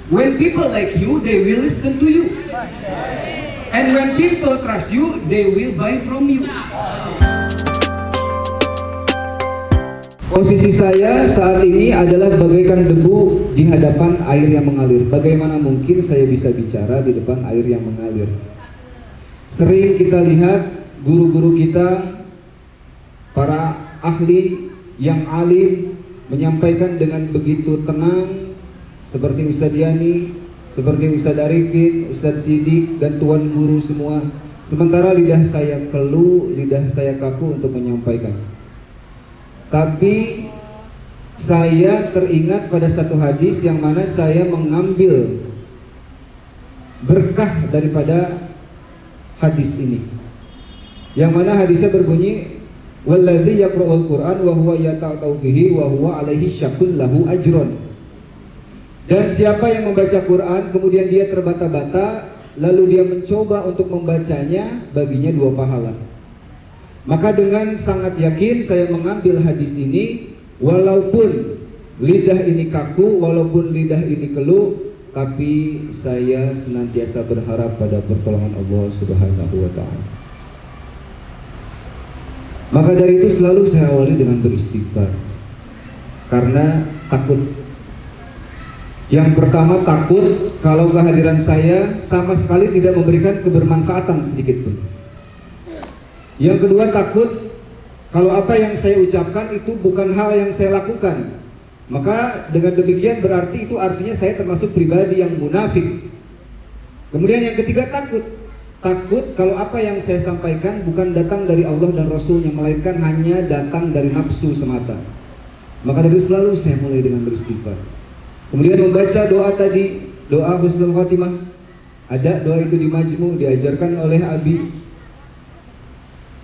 When people like you, they will listen to you. And when people trust you, they will buy from you. Posisi saya saat ini adalah bagaikan debu di hadapan air yang mengalir. Bagaimana mungkin saya bisa bicara di depan air yang mengalir? Sering kita lihat guru-guru kita, para ahli yang alim menyampaikan dengan begitu tenang, seperti Ustadz Yani, seperti Ustadz Arifin, Ustadz Sidik, dan tuan guru semua. Sementara lidah saya keluh, lidah saya kaku untuk menyampaikan. Tapi saya teringat pada satu hadis yang mana saya mengambil berkah daripada hadis ini. Yang mana hadisnya berbunyi, "Walladzi yaqra'ul Qur'an wa huwa yata'atau fihi wa huwa 'alaihi syaqqun lahu ajrun." Dan siapa yang membaca Quran kemudian dia terbata-bata lalu dia mencoba untuk membacanya, baginya 2 pahala. Maka dengan sangat yakin saya mengambil hadis ini, walaupun lidah ini kaku, walaupun lidah ini keluh, tapi saya senantiasa berharap pada pertolongan Allah Subhanahu wa ta'ala. Maka dari itu selalu saya awali dengan beristighfar, karena takut. Yang pertama, takut kalau kehadiran saya sama sekali tidak memberikan kebermanfaatan sedikit pun. Yang kedua, takut kalau apa yang saya ucapkan itu bukan hal yang saya lakukan. Maka dengan demikian berarti itu artinya saya termasuk pribadi yang munafik. Kemudian yang ketiga, takut kalau apa yang saya sampaikan bukan datang dari Allah dan Rasulnya, melainkan hanya datang dari nafsu semata. Maka dari itu selalu saya mulai dengan beristighfar. Kemudian membaca doa tadi, doa husnul khatimah. Ada doa itu di Majmu, diajarkan oleh Abi.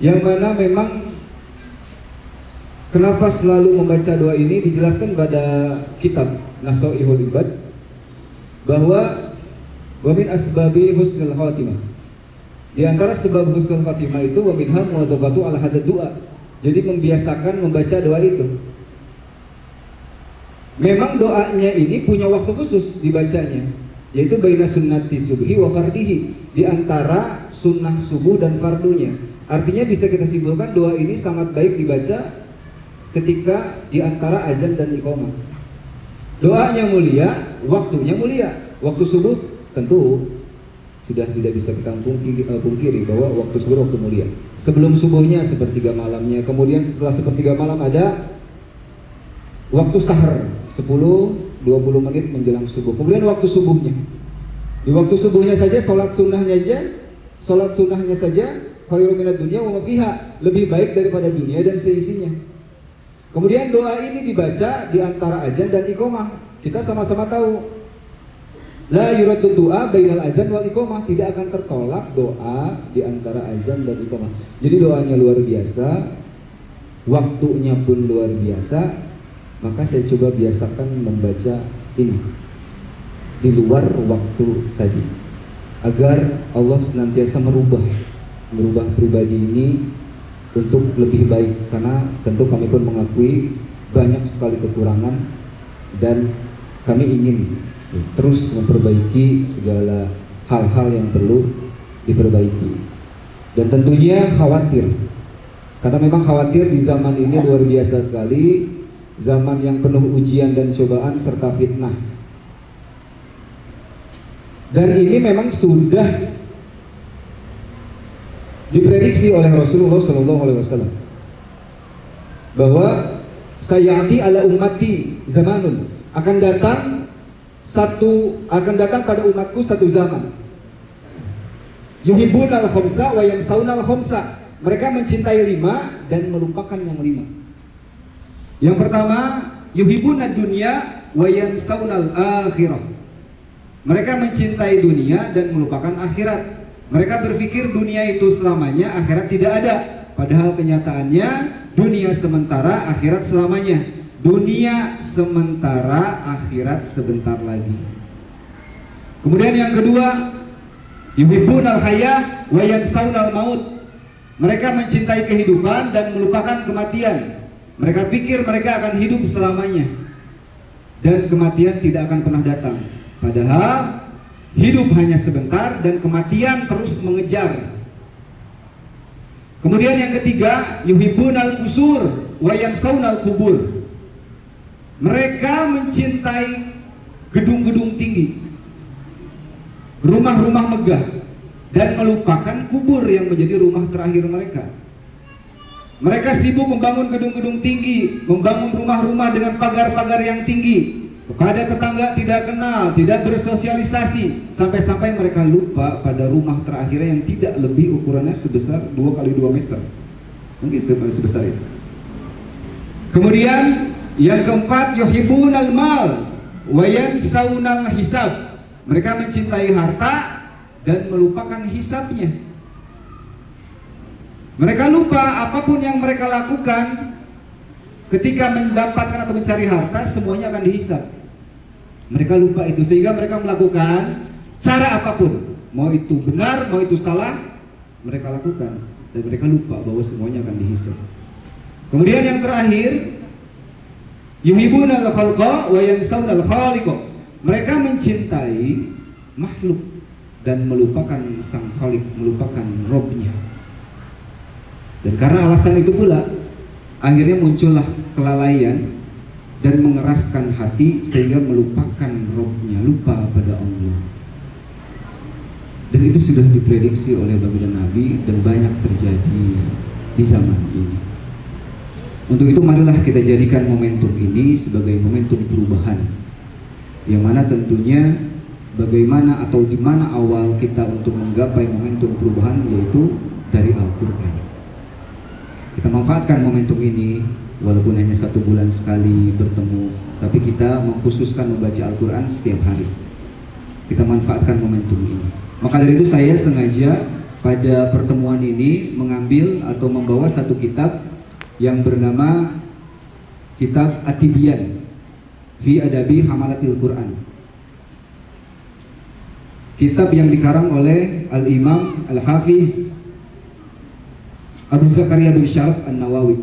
Yang mana memang kenapa selalu membaca doa ini dijelaskan pada kitab Nasaihul Ibad, bahwa wa min asbabi husnul khatimah. Di antara sebab husnul khatimah itu wa minha muwadzabatu ala hadad doa. Jadi membiasakan membaca doa itu. Memang doanya ini punya waktu khusus dibacanya, yaitu baina sunnati subhi wa fardihi, di antara sunnah subuh dan fardunya. Artinya bisa kita simpulkan doa ini sangat baik dibaca ketika di antara azan dan iqamah. Doanya mulia, waktunya mulia. Waktu subuh tentu sudah tidak bisa kita pungkiri bahwa waktu subuh waktu mulia. Sebelum subuhnya sepertiga malamnya, kemudian setelah sepertiga malam ada waktu sahar 10-20 menit menjelang subuh. Kemudian waktu subuhnya. Di waktu subuhnya saja sholat sunnahnya saja khairun minad dunya wa ma fiha, lebih baik daripada dunia dan seisinya. Kemudian doa ini dibaca di antara azan dan iqamah. Kita sama-sama tahu la yuraddu du'a bainal azan wal iqamah, tidak akan tertolak doa di antara azan dan iqamah. Jadi doanya luar biasa, waktunya pun luar biasa. Maka saya coba biasakan membaca ini di luar waktu tadi, agar Allah senantiasa merubah pribadi ini untuk lebih baik. Karena tentu kami pun mengakui banyak sekali kekurangan dan kami ingin terus memperbaiki segala hal-hal yang perlu diperbaiki. Dan tentunya khawatir, karena memang khawatir di zaman ini luar biasa sekali. Zaman yang penuh ujian dan cobaan serta fitnah. Dan ini memang sudah diprediksi oleh Rasulullah SAW bahwa sayati ala ummati zamanun, akan datang pada umatku satu zaman. Yuhibbunal khamsa wa yansaunal khamsa. Mereka mencintai 5 dan melupakan yang 5. Yang pertama, yuhibbunad dunya wa yansaunal akhirah. Mereka mencintai dunia dan melupakan akhirat. Mereka berpikir dunia itu selamanya, akhirat tidak ada. Padahal kenyataannya dunia sementara, akhirat selamanya. Dunia sementara, akhirat sebentar lagi. Kemudian yang kedua, yuhibbunal hayya wa yansaunal maut. Mereka mencintai kehidupan dan melupakan kematian. Mereka pikir mereka akan hidup selamanya dan kematian tidak akan pernah datang. Padahal hidup hanya sebentar dan kematian terus mengejar. Kemudian yang ketiga, yuhibbunal kusur wa yansawnal kubur. Mereka mencintai gedung-gedung tinggi, rumah-rumah megah, dan melupakan kubur yang menjadi rumah terakhir mereka. Mereka sibuk membangun gedung-gedung tinggi, membangun rumah-rumah dengan pagar-pagar yang tinggi, kepada tetangga tidak kenal, tidak bersosialisasi, sampai-sampai mereka lupa pada rumah terakhirnya yang tidak lebih ukurannya sebesar 2 kali 2 meter, mungkin sebesar itu. Kemudian yang keempat, yuhibbunal mal wa yansawnal hisab. Mereka mencintai harta dan melupakan hisabnya. Mereka lupa apapun yang mereka lakukan ketika mendapatkan atau mencari harta, semuanya akan dihisab. Mereka lupa itu, sehingga mereka melakukan cara apapun, mau itu benar, mau itu salah, mereka lakukan, dan mereka lupa bahwa semuanya akan dihisab. Kemudian yang terakhir, yuhibbunal khalqa wa yansawnal khaliqa. Mereka mencintai makhluk dan melupakan sang khalik, melupakan Robnya. Dan karena alasan itu pula, akhirnya muncullah kelalaian dan mengeraskan hati sehingga melupakan Robnya, lupa pada Allah. Dan itu sudah diprediksi oleh baginda Nabi dan banyak terjadi di zaman ini. Untuk itu marilah kita jadikan momentum ini sebagai momentum perubahan, yang mana tentunya bagaimana atau di mana awal kita untuk menggapai momentum perubahan, yaitu dari Al-Quran. Kita manfaatkan momentum ini, walaupun hanya 1 bulan sekali bertemu, tapi kita mengkhususkan membaca Al-Quran setiap hari. Kita manfaatkan momentum ini. Maka dari itu saya sengaja pada pertemuan ini mengambil atau membawa satu kitab yang bernama Kitab At-Tibyan fi Adabi Hamalatil Quran. Kitab yang dikarang oleh Al-Imam Al-Hafiz Abu Zakaria bin Syaraf An-Nawawi.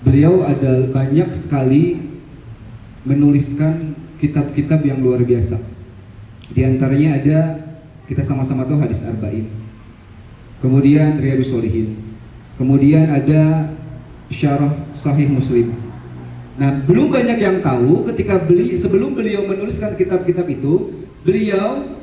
Beliau ada banyak sekali menuliskan kitab-kitab yang luar biasa. Di antaranya ada, kita sama-sama tahu, Hadis Arba'in, kemudian Riyadhus Shalihin, kemudian ada Syarah Sahih Muslim. Nah, belum banyak yang tahu ketika sebelum beliau menuliskan kitab-kitab itu, beliau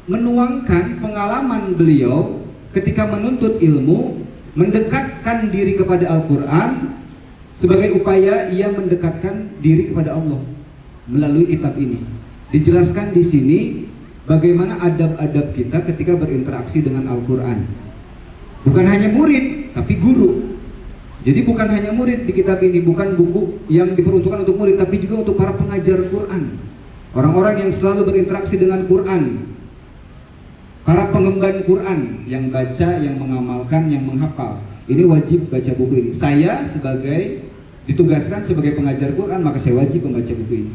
menuangkan pengalaman beliau ketika menuntut ilmu, mendekatkan diri kepada Al-Quran sebagai upaya ia mendekatkan diri kepada Allah melalui kitab ini. Dijelaskan di sini bagaimana adab-adab kita ketika berinteraksi dengan Al-Quran. Bukan hanya murid, tapi guru. Jadi bukan hanya murid di kitab ini, bukan buku yang diperuntukkan untuk murid, tapi juga untuk para pengajar Quran, orang-orang yang selalu berinteraksi dengan Quran, para pengemban Quran yang baca, yang mengamalkan, yang menghafal. Ini wajib baca buku ini. Saya ditugaskan sebagai pengajar Quran, maka saya wajib membaca buku ini.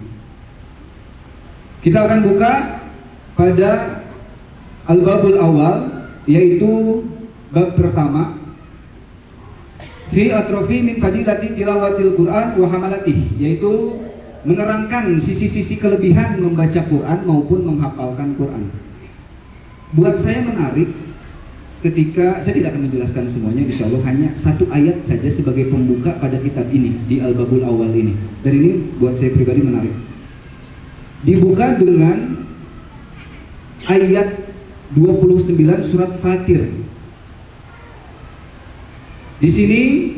Kita akan buka pada Al-Babul Awal, yaitu bab pertama, fi atrofi min fadilati tilawatil Quran wa hamalatih, yaitu menerangkan sisi-sisi kelebihan membaca Quran maupun menghafalkan Quran. Buat saya menarik ketika saya tidak akan menjelaskan semuanya, insya Allah hanya 1 ayat saja sebagai pembuka pada kitab ini di Al-Babul Awal ini. Dan ini buat saya pribadi menarik. Dibuka dengan ayat 29 surat Fatir. Di sini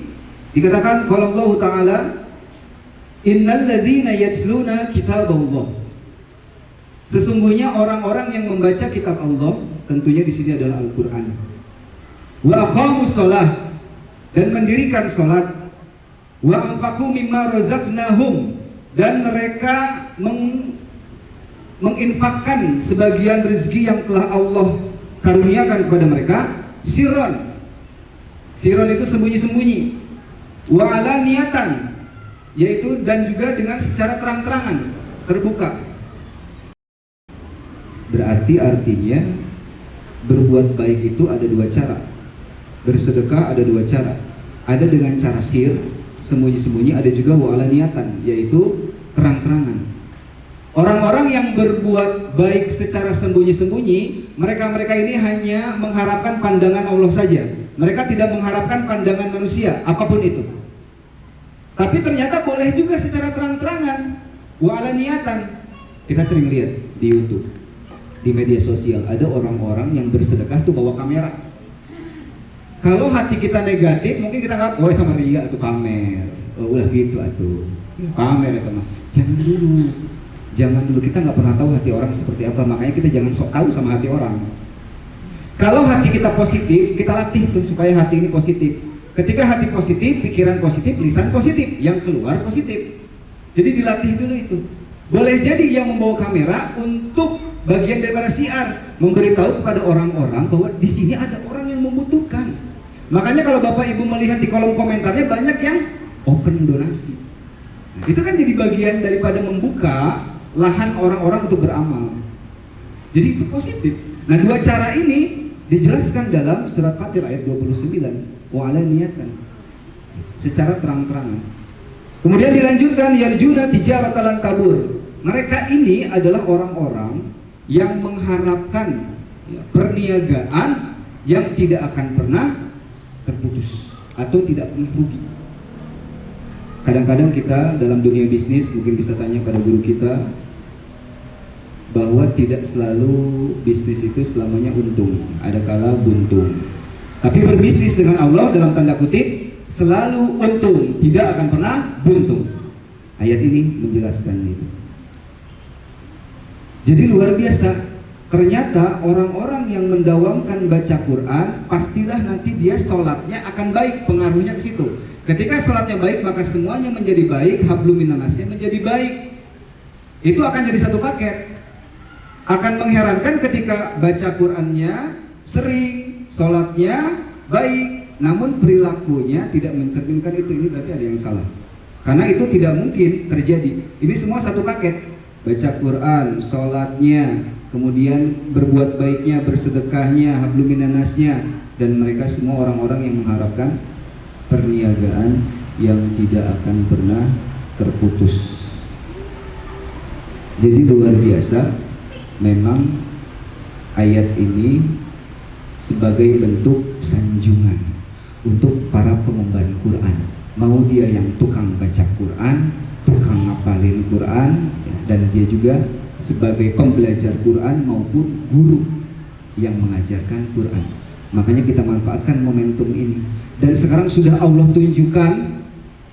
dikatakan kalau Allah Ta'ala, innal ladzina yatsluna kitaballah. Sesungguhnya orang-orang yang membaca kitab Allah, tentunya di sini adalah Al-Quran. Wa aqamus shalah, dan mendirikan salat. Wa anfaqu mimma razaqnahum, dan mereka menginfakkan sebagian rezeki yang telah Allah karuniakan kepada mereka. Sirron itu sembunyi-sembunyi. Wa alaniyatan, yaitu dan juga dengan secara terang-terangan, terbuka. Berarti artinya berbuat baik itu ada 2 cara. Bersedekah ada 2 cara. Ada dengan cara sir, sembunyi-sembunyi, ada juga wa'ala niatan, yaitu terang-terangan. Orang-orang yang berbuat baik secara sembunyi-sembunyi, mereka-mereka ini hanya mengharapkan pandangan Allah saja. Mereka tidak mengharapkan pandangan manusia, apapun itu. Tapi ternyata boleh juga secara terang-terangan, wa'alaniatan. Kita sering lihat di YouTube, di media sosial, ada orang-orang yang bersedekah tuh bawa kamera. Kalau hati kita negatif, mungkin kita nggak, oh itu ria, itu pamer. Oh, ulah gitu atuh. Pamer itu mah. Jangan dulu, kita nggak pernah tahu hati orang seperti apa, makanya kita jangan sok tahu sama hati orang. Kalau hati kita positif, kita latih tuh supaya hati ini positif. Ketika hati positif, pikiran positif, lisan positif, yang keluar positif. Jadi dilatih dulu itu. Boleh jadi yang membawa kamera untuk bagian daripada syiar, memberitahu kepada orang-orang bahwa di sini ada orang yang membutuhkan. Makanya kalau Bapak Ibu melihat di kolom komentarnya banyak yang open donasi. Nah, itu kan jadi bagian daripada membuka lahan orang-orang untuk beramal. Jadi itu positif. Nah, dua cara ini dijelaskan dalam surat Fatir ayat 29, wa'alaniyatan, secara terang-terangan. Kemudian dilanjutkan, yarjuna tijaratan lan tabur. Mereka ini adalah orang-orang yang mengharapkan perniagaan yang tidak akan pernah terputus atau tidak pernah rugi. Kadang-kadang kita dalam dunia bisnis mungkin bisa tanya pada guru kita, bahwa tidak selalu bisnis itu selamanya untung, ada kala buntung. Tapi berbisnis dengan Allah dalam tanda kutip selalu untung, tidak akan pernah buntung. Ayat ini menjelaskan itu. Jadi luar biasa, ternyata orang-orang yang mendawamkan baca Quran, pastilah nanti dia sholatnya akan baik, pengaruhnya ke situ. Ketika sholatnya baik, maka semuanya menjadi baik, hablum minannasnya menjadi baik. Itu akan jadi satu paket. Akan mengherankan ketika baca Qurannya sering, sholatnya baik, namun perilakunya tidak mencerminkan itu. Ini berarti ada yang salah. Karena itu tidak mungkin terjadi. Ini semua satu paket. Baca Quran, sholatnya, kemudian berbuat baiknya, bersedekahnya, hablum minannasnya, dan mereka semua orang-orang yang mengharapkan perniagaan yang tidak akan pernah terputus. Jadi luar biasa. Memang ayat ini sebagai bentuk sanjungan untuk para pengemban Quran. Mau dia yang tukang baca Quran, tukang ngapalin Quran, ya, dan dia juga sebagai pembelajar Quran maupun guru yang mengajarkan Quran. Makanya kita manfaatkan momentum ini. Dan sekarang sudah Allah tunjukkan,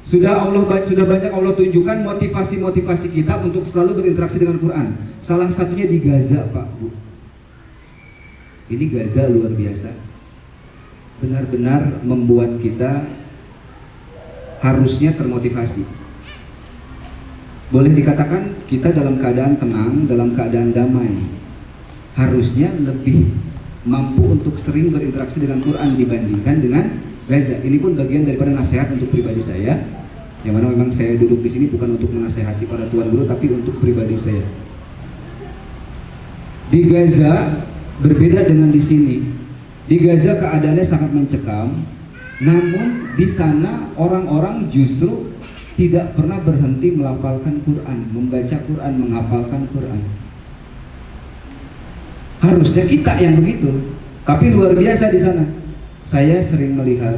sudah banyak Allah tunjukkan motivasi-motivasi kita untuk selalu berinteraksi dengan Quran. Salah satunya di Gaza, Pak, Bu. Ini Gaza luar biasa. Benar-benar membuat kita harusnya termotivasi. Boleh dikatakan kita dalam keadaan tenang, dalam keadaan damai. Harusnya lebih mampu untuk sering berinteraksi dengan Quran dibandingkan dengan Gaza. Ini pun bagian daripada nasihat untuk pribadi saya, yang mana memang saya duduk di sini bukan untuk menasehati para tuan guru, tapi untuk pribadi saya. Di Gaza berbeda dengan di sini. Di Gaza keadaannya sangat mencekam, namun di sana orang-orang justru tidak pernah berhenti melafalkan Quran, membaca Quran, menghafalkan Quran. Harusnya kita yang begitu, tapi luar biasa di sana. Saya sering melihat,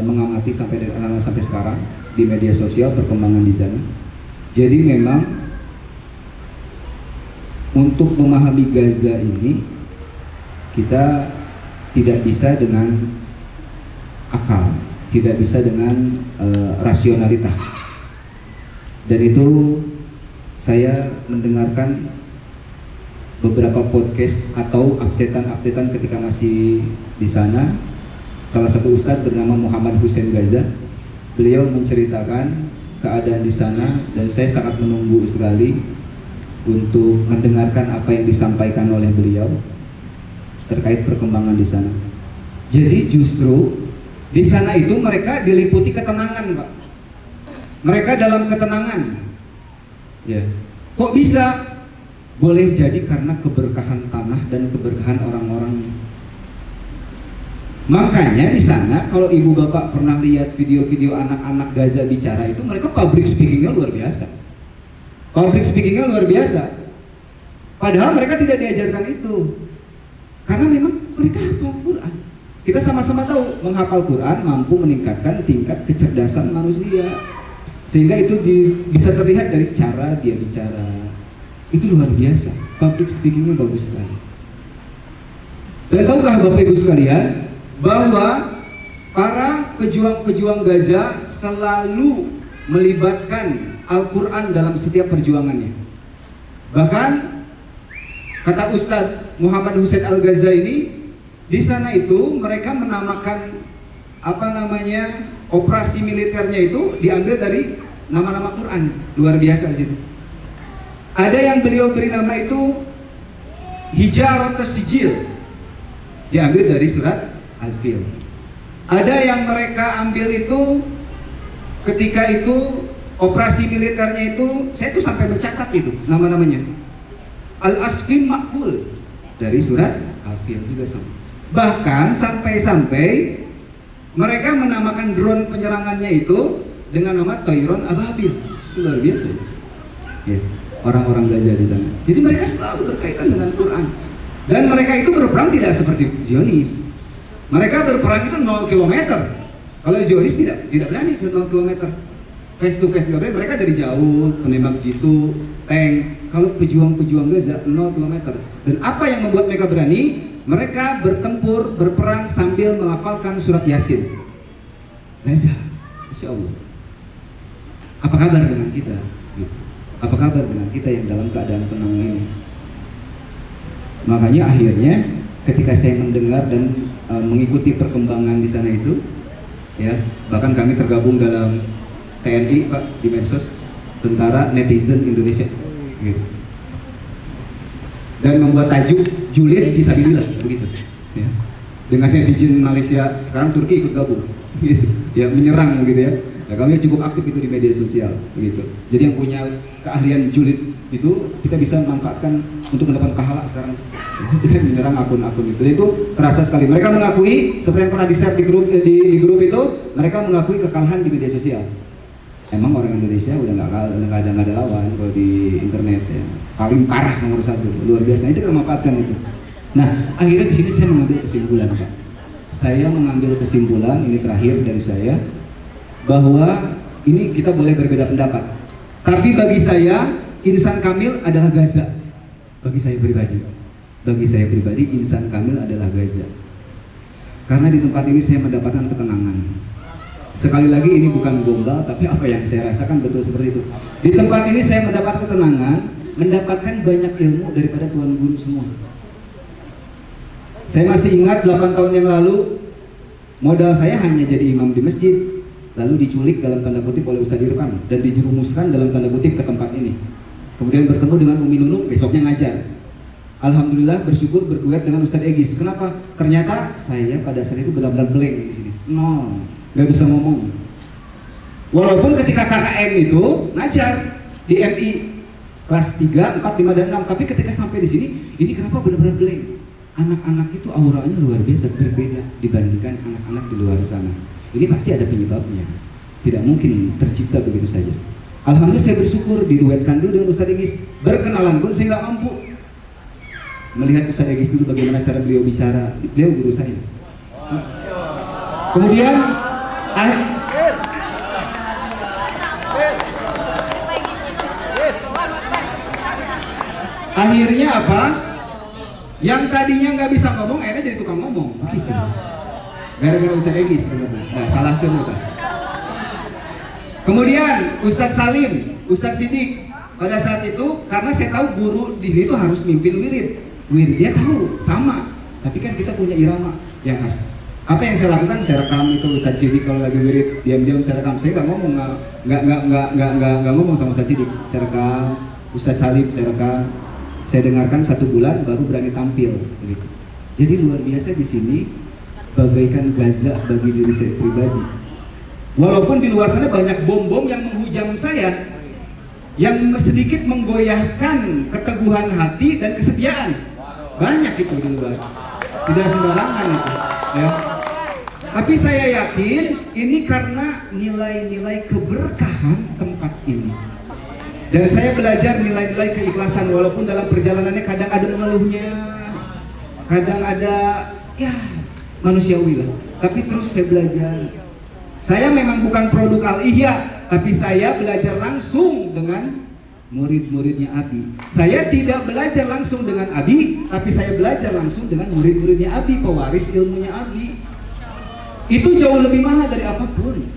mengamati sampai sekarang di media sosial perkembangan di sana. Jadi memang untuk memahami Gaza ini kita tidak bisa dengan akal, tidak bisa dengan rasionalitas. Dan itu saya mendengarkan beberapa podcast atau updatean ketika masih di sana. Salah satu ustadz bernama Muhammad Hussein Gaza, beliau menceritakan keadaan di sana, dan saya sangat menunggu sekali untuk mendengarkan apa yang disampaikan oleh beliau terkait perkembangan di sana. Jadi justru di sana itu mereka diliputi ketenangan, Pak. Mereka dalam ketenangan. Ya. Kok bisa? Boleh jadi karena keberkahan tanah dan keberkahan orang-orangnya. Makanya di sana kalau ibu bapak pernah lihat video-video anak-anak Gaza bicara itu, mereka public speakingnya luar biasa. Public speakingnya luar biasa. Padahal mereka tidak diajarkan itu. Karena memang mereka hafal Quran. Kita sama-sama tahu menghafal Quran mampu meningkatkan tingkat kecerdasan manusia. Sehingga itu bisa terlihat dari cara dia bicara. Itu luar biasa. Public speakingnya bagus sekali. Dan tahukah Bapak Ibu sekalian bahwa para pejuang-pejuang Gaza selalu melibatkan Al-Quran dalam setiap perjuangannya. Bahkan kata Ustadz Muhammad Hussein Al-Ghazaini, di sana itu mereka menamakan operasi militernya itu diambil dari nama-nama Quran. Luar biasa di situ. Ada yang beliau beri nama itu Hijarat Sijil, diambil dari surat Al-Fil. Ada yang mereka ambil itu ketika itu operasi militernya itu, saya tuh sampai mencatat itu nama-namanya. Al-Asfin Makul dari surat Al-Fil juga sama. Bahkan sampai-sampai mereka menamakan drone penyerangannya itu dengan nama Toiron Ababil. Itu luar biasa. Ya, orang-orang Gaza di sana. Jadi mereka selalu berkaitan dengan Quran. Dan mereka itu berperang tidak seperti Zionis. Mereka berperang itu 0 km. Kalau Zionis tidak berani itu 0 km. Face to face mereka dari jauh, penembak jitu, tank. Kalau pejuang-pejuang Gaza 0 km. Dan apa yang membuat mereka berani? Mereka bertempur, berperang sambil melafalkan surat Yasin. Gaza, Masya Allah. Apa kabar dengan kita? Gitu. Apa kabar dengan kita yang dalam keadaan tenang ini? Makanya akhirnya ketika saya mendengar dan mengikuti perkembangan di sana itu, ya, bahkan kami tergabung dalam TNI Pak di medsos, Tentara Netizen Indonesia, gitu. Dan membuat tajuk julid fisabilillah begitu, ya. Dengan netizen Malaysia, sekarang Turki ikut gabung, gitu. Ya, menyerang gitu ya. Nah, kami cukup aktif itu di media sosial, begitu. Jadi yang punya keahlian julid itu kita bisa manfaatkan untuk mendapat pahala sekarang dengan menyerang akun-akun itu. Dan itu terasa sekali. Mereka mengakui seperti yang pernah di-share di grup itu, mereka mengakui kekalahan di media sosial. Emang orang Indonesia udah nggak ada lawan kalau di internet, ya. Paling parah nomor 1, luar biasa. Nah, itu kita manfaatkan itu. Nah, akhirnya di sini saya mengambil kesimpulan, Pak. Saya mengambil kesimpulan ini terakhir dari saya, bahwa ini kita boleh berbeda pendapat. Tapi bagi saya insan kamil adalah Gaza. Bagi saya pribadi insan kamil adalah Gaza. Karena di tempat ini saya mendapatkan ketenangan. Sekali lagi ini bukan gombal, tapi apa yang saya rasakan betul seperti itu. Di tempat ini saya mendapat ketenangan, mendapatkan banyak ilmu daripada tuan guru semua. Saya masih ingat 8 tahun yang lalu, modal saya hanya jadi imam di masjid, lalu diculik dalam tanda kutip oleh Ustadz Irfan dan dijerumuskan dalam tanda kutip ke tempat ini. Kemudian bertemu dengan Umi Nunung, besoknya ngajar. Alhamdulillah bersyukur berduet dengan Ustadz Egis. Kenapa? Ternyata saya pada saat itu benar-benar blank di sini, nol, nggak bisa ngomong. Walaupun ketika KKN itu ngajar di MI kelas 3, 4, 5, dan 6, tapi ketika sampai di sini, ini kenapa benar-benar blank? Anak-anak itu auranya luar biasa berbeda dibandingkan anak-anak di luar sana. Ini pasti ada penyebabnya. Tidak mungkin tercipta begitu saja. Alhamdulillah saya bersyukur diduetkan dulu dengan Ustadz Egis. Berkenalan pun saya nggak mampu. Melihat Ustadz Egis dulu bagaimana cara beliau bicara. Beliau guru saya. Kemudian akhirnya apa? Yang tadinya nggak bisa ngomong, akhirnya jadi tukang ngomong. Gitu. Gara-gara Ustadz Egis, nah salah mereka. Kemudian Ustadz Salim, Ustadz Sidik, pada saat itu karena saya tahu guru di sini itu harus mimpin wirid, dia tahu sama, tapi kan kita punya irama yang khas. Apa yang saya lakukan? Saya rekam itu Ustadz Sidik kalau lagi wirid, diam-diam saya rekam. Saya nggak ngomong, nggak ngomong sama Ustadz Sidik. Saya rekam, Ustadz Salim saya rekam, saya dengarkan 1 bulan baru berani tampil, begitu. Jadi luar biasa di sini. Bagaikan Gaza bagi diri saya pribadi. Walaupun di luar sana banyak bom-bom yang menghujam saya, yang sedikit menggoyahkan keteguhan hati dan kesetiaan. Banyak itu di luar, tidak sembarangan itu, ya. Tapi saya yakin ini karena nilai-nilai keberkahan tempat ini. Dan saya belajar nilai-nilai keikhlasan walaupun dalam perjalanannya kadang ada mengeluhnya, kadang ada ya manusiawi lah. Tapi terus saya belajar. Saya memang bukan produk Al-Ihya, tapi saya belajar langsung dengan murid-muridnya Abi. Saya tidak belajar langsung dengan Abi, tapi saya belajar langsung dengan murid-muridnya Abi, pewaris ilmunya Abi. Itu jauh lebih mahal dari apapun.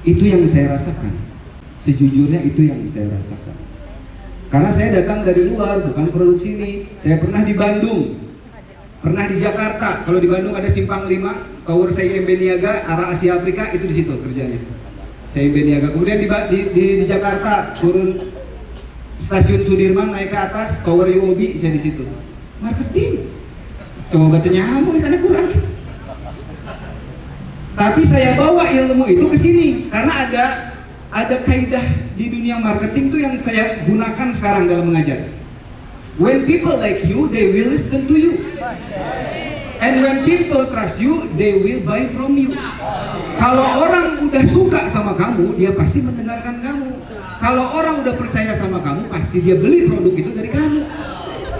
Itu yang saya rasakan. Sejujurnya itu yang saya rasakan. Karena saya datang dari luar, bukan produk sini. Saya pernah di Bandung, pernah di Jakarta. Kalau di Bandung ada Simpang 5, Tower CIMB Niaga, arah Asia Afrika, itu di situ kerjanya. CIMB Niaga. Kemudian di Jakarta turun stasiun Sudirman, naik ke atas Tower UOB, saya di situ. Marketing. Coba nyambung karena kurang. Tapi saya bawa ilmu itu ke sini karena ada kaidah di dunia marketing tuh yang saya gunakan sekarang dalam mengajar. When people like you, they will listen to you. And when people trust you, they will buy from you. Kalau orang udah suka sama kamu, dia pasti mendengarkan kamu. Kalau orang udah percaya sama kamu, pasti dia beli produk itu dari kamu.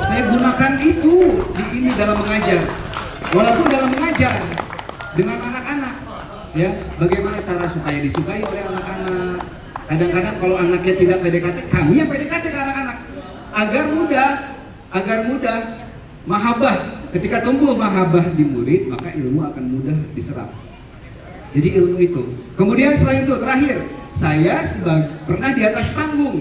Saya gunakan itu di ini dalam mengajar. Walaupun dalam mengajar dengan anak-anak, ya, bagaimana cara supaya disukai oleh anak-anak. Kadang-kadang kalau anaknya tidak PDKT, kami yang PDKT ke anak-anak agar mudah mahabbah. Ketika tumbuh mahabbah di murid, maka ilmu akan mudah diserap. Jadi ilmu itu. Kemudian selain itu terakhir, saya pernah di atas panggung,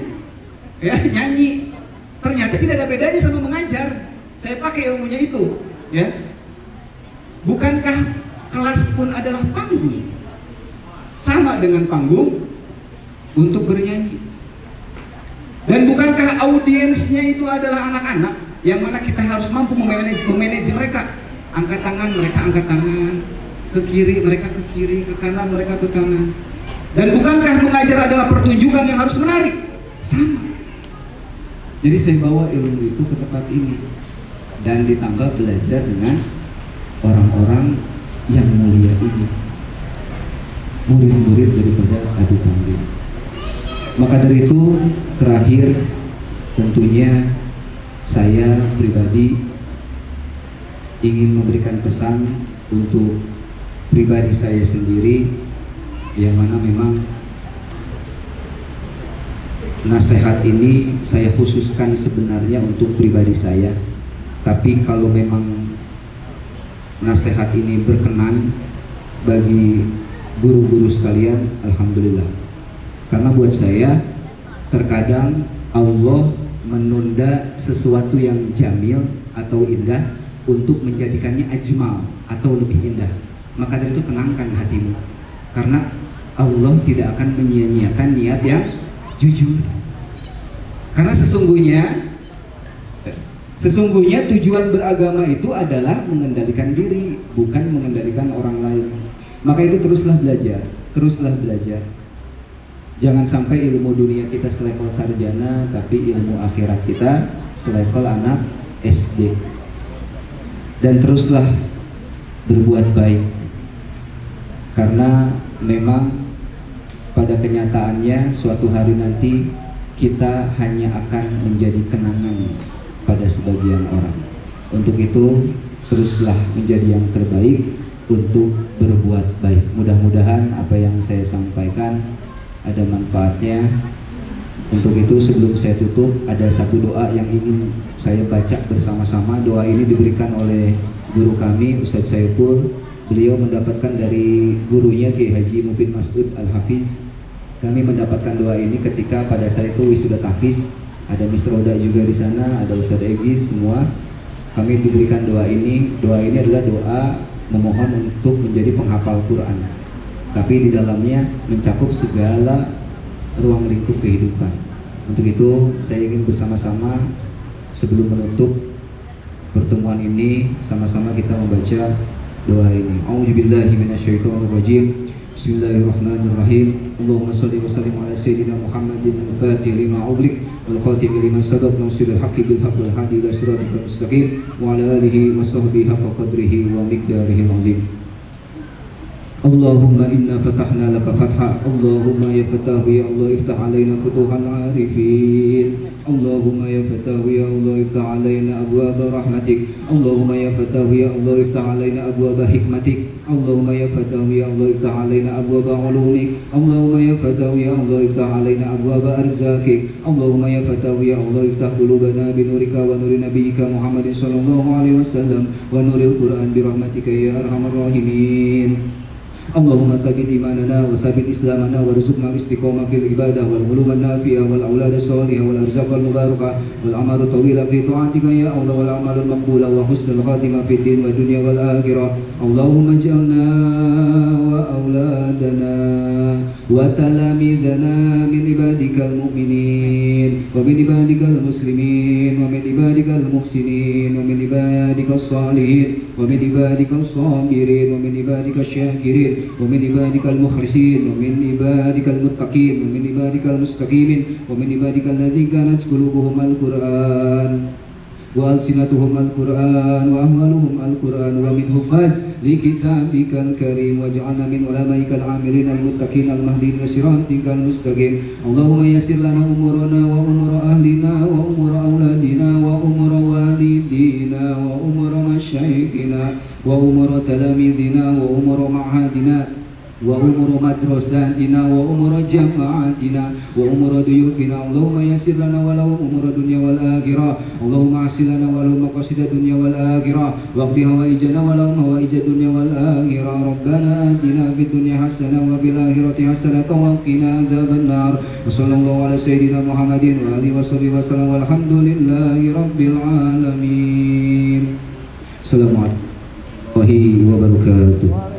ya, nyanyi. Ternyata tidak ada bedanya sama mengajar. Saya pakai ilmunya itu, ya. Bukankah kelas pun adalah panggung? Sama dengan panggung untuk bernyanyi. Dan bukankah audiensnya itu adalah anak-anak yang mana kita harus mampu memanage mereka? Angkat tangan, mereka angkat tangan. Ke kiri, mereka ke kiri. Ke kanan, mereka ke kanan. Dan bukankah mengajar adalah pertunjukan yang harus menarik? Sama. Jadi saya bawa ilmu itu ke tempat ini. Dan ditambah belajar dengan orang-orang yang mulia ini, murid-murid daripada Abu Tamrin. Maka dari itu terakhir tentunya saya pribadi ingin memberikan pesan untuk pribadi saya sendiri, yang mana memang nasihat ini saya khususkan sebenarnya untuk pribadi saya. Tapi kalau memang nasihat ini berkenan bagi guru-guru sekalian, alhamdulillah. Karena buat saya terkadang Allah menunda sesuatu yang jamil atau indah untuk menjadikannya ajmal atau lebih indah. Maka dari itu tenangkan hatimu, karena Allah tidak akan menyia-nyiakan niat yang jujur. Karena sesungguhnya tujuan beragama itu adalah mengendalikan diri, bukan mengendalikan orang lain. Maka itu teruslah belajar. Jangan sampai ilmu dunia kita selevel sarjana, tapi ilmu akhirat kita selevel anak SD. Dan teruslah berbuat baik, karena memang pada kenyataannya suatu hari nanti kita hanya akan menjadi kenangan pada sebagian orang. Untuk itu teruslah menjadi yang terbaik untuk berbuat baik. Mudah-mudahan apa yang saya sampaikan ada manfaatnya. Untuk itu sebelum saya tutup, ada satu doa yang ingin saya baca bersama-sama. Doa ini diberikan oleh guru kami Ustadz Saiful. Beliau mendapatkan dari gurunya Kiai Haji Mufid Mas'ud Al-Hafiz. Kami mendapatkan doa ini ketika pada saat itu wisuda tahfiz. Ada Miss Roda juga di sana, ada Ustadz Egi, semua kami diberikan doa ini. Doa ini adalah doa memohon untuk menjadi penghafal Quran, tapi di dalamnya mencakup segala ruang lingkup kehidupan. Untuk itu saya ingin bersama-sama sebelum menutup pertemuan ini, sama-sama kita membaca doa ini. A'udzubillahi minasyaitonirrajim. Bismillahirrahmanirrahim. Allahumma shalli wa sallim ala sayyidina Muhammadin al-Fatih lima ughliq wal khatim lima sabaq nasirul haqqi bil haqq wal hadi ila siratal mustaqim wa ala alihi wa sahbihi haqqa qadrihi wa miqdarihi azim. Allahumma inna fatahna laka fatha. Allahumma ya fatahu ya Allah iftah alaina futuhal arifin. Allahumma ya fatahu ya Allah iftah alaina abwaaba rahmatik. Allahumma ya fatahu ya Allah iftah alaina abwaaba hikmatik. Allahumma ya fatahu ya Allah iftah alaina abwaaba ulumik. Allahumma ya fatahu ya Allah iftah alaina abwaaba arzakik. Allahumma ya fatahu ya Allah iftah qulubana binurika wa nuri nabiyyika Muhammadin sallallahu alaihi wasallam wa nuril Qur'an bi rahmatika ya arhamar rahimin. Allahumma sabit imanana wa sabit islamana warzuqna al-istiqamah fil ibadah wal ulum an-nafi'ah wal aulad as-salihah wal arzaq wal mubarakah wal amaru tawila fi ta'atika ya Allah wal amalul maqbula wa husnul khatimah fid din wa dunya wal akhirah. Allahumma ij'alna wa auladana wa talamidana min ibadikal mu'minin wa min ibadikal muslimin wa min ibadikal muhsinin wa min ibadikas salihin wa min ibadikas sabirin wa min ibadikas syakirin wa min ibadikal mukhlisin wa min ibadikal muttaqin wa min ibadikal mustaqimin wa min ibadikal ladzina kanat qulubuhum al-Qur'an wa alsinatuhum al-Qur'an wa ahwaluhum al-Qur'an wa min hufaz li kitabikal karim waj'alna min ulamaikal amilin al-muttaqin al-mahdin ila siratikal mustaqim. Allahumma yassir lana umurana wa umura ahlina wa umura auladina wa umura walidina wa umura masyayikhina wa umura talamidina wa umura ma'hadina wa umur madrasatina wa umur jama'atina wa umur duyufina. Allahumma yassir lana walau umur dunya wal akhirah. Allahumma asil lana walau maqasid dunya wal akhirah waqdi hawaijana walau hawaijad dunya wal akhirah. Rabbana atina fid dunya hasanah wa fil akhirati hasanah wa qina adzabannar. Wa sallallahu ala sayyidina Muhammadin wa alihi washabihi wasallam walhamdulillahi rabbil alamin. Assalamualaikum warahmatullahi wabarakatuh.